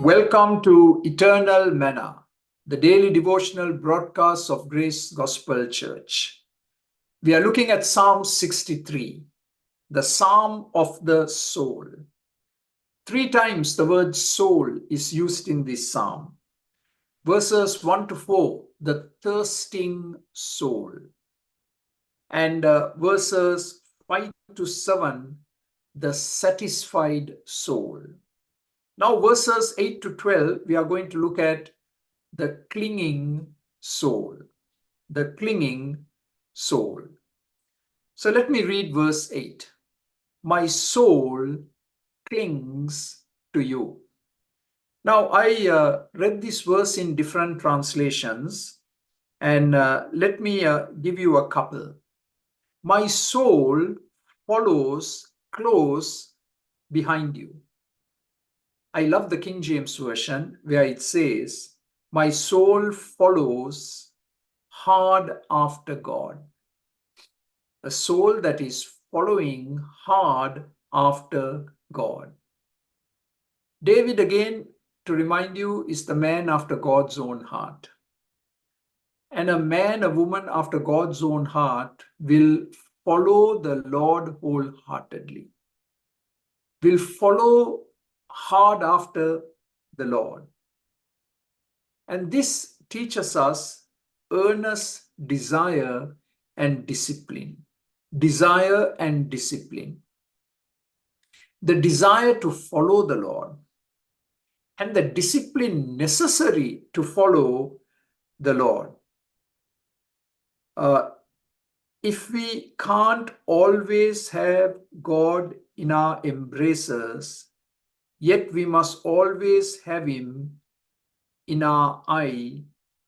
Welcome to Eternal Manna, the daily devotional broadcast of Grace Gospel Church. We are looking at Psalm 63, the Psalm of the Soul. 3 times the word soul is used in this psalm. Verses 1 to 4, the thirsting soul. And verses 5 to 7, the satisfied soul. Now, verses 8 to 12, we are going to look at the clinging soul. The clinging soul. So let me read verse 8. My soul clings to you. Now, I read this verse in different translations, and let me give you a couple. My soul follows close behind you. I love the King James Version where it says, my soul follows hard after God. A soul that is following hard after God. David, again, to remind you, is the man after God's own heart. And a man, a woman after God's own heart will follow the Lord wholeheartedly. Will follow hard after the Lord. And this teaches us earnest desire and discipline. Desire and discipline. The desire to follow the Lord and the discipline necessary to follow the Lord. If we can't always have God in our embraces, yet we must always have Him in our eye,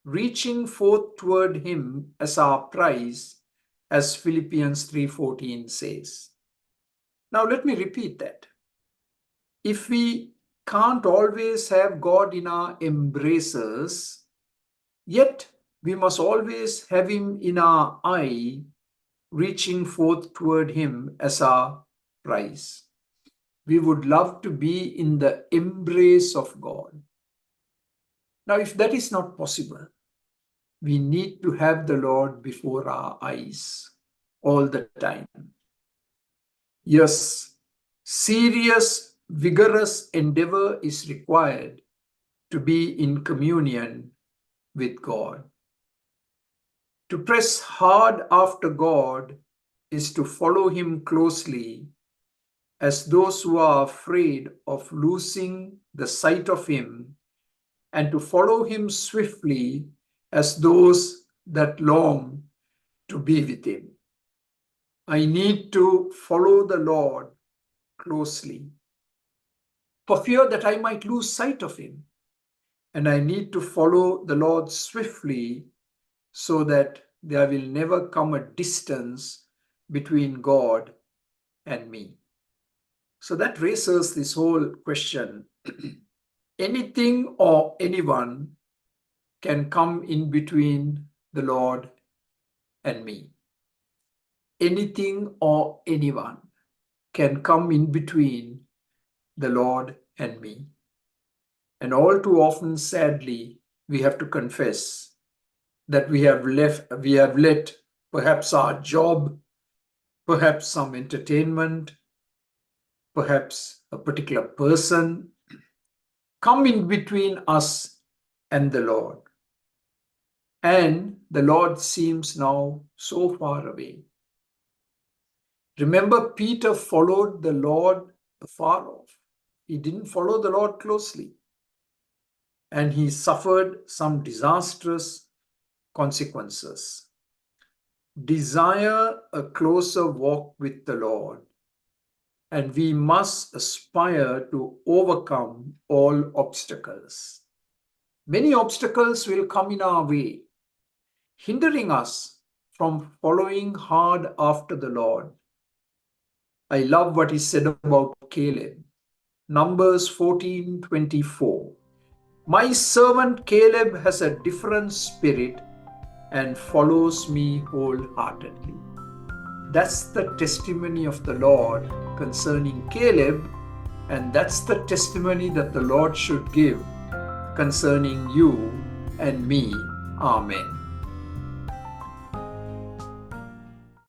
reaching forth toward Him as our prize, as Philippians 3:14 says. Now let me repeat that. If we can't always have God in our embraces, yet we must always have Him in our eye, reaching forth toward Him as our prize. We would love to be in the embrace of God. Now, if that is not possible, we need to have the Lord before our eyes all the time. Yes, serious, vigorous endeavor is required to be in communion with God. To press hard after God is to follow Him closely, as those who are afraid of losing the sight of Him, and to follow Him swiftly as those that long to be with Him. I need to follow the Lord closely for fear that I might lose sight of Him. And I need to follow the Lord swiftly so that there will never come a distance between God and me. So that raises this whole question. Anything or anyone can come in between the Lord and me. Anything or anyone can come in between the Lord and me. And all too often, sadly, we have to confess that we have let perhaps our job, perhaps some entertainment, perhaps a particular person come in between us and the Lord. And the Lord seems now so far away. Remember, Peter followed the Lord afar off. He didn't follow the Lord closely. And he suffered some disastrous consequences. Desire a closer walk with the Lord, and we must aspire to overcome all obstacles. Many obstacles will come in our way, hindering us from following hard after the Lord. I love what is said about Caleb. Numbers 14:24. My servant Caleb has a different spirit and follows me wholeheartedly. That's the testimony of the Lord concerning Caleb, And that's the testimony that the Lord should give concerning you and me. Amen.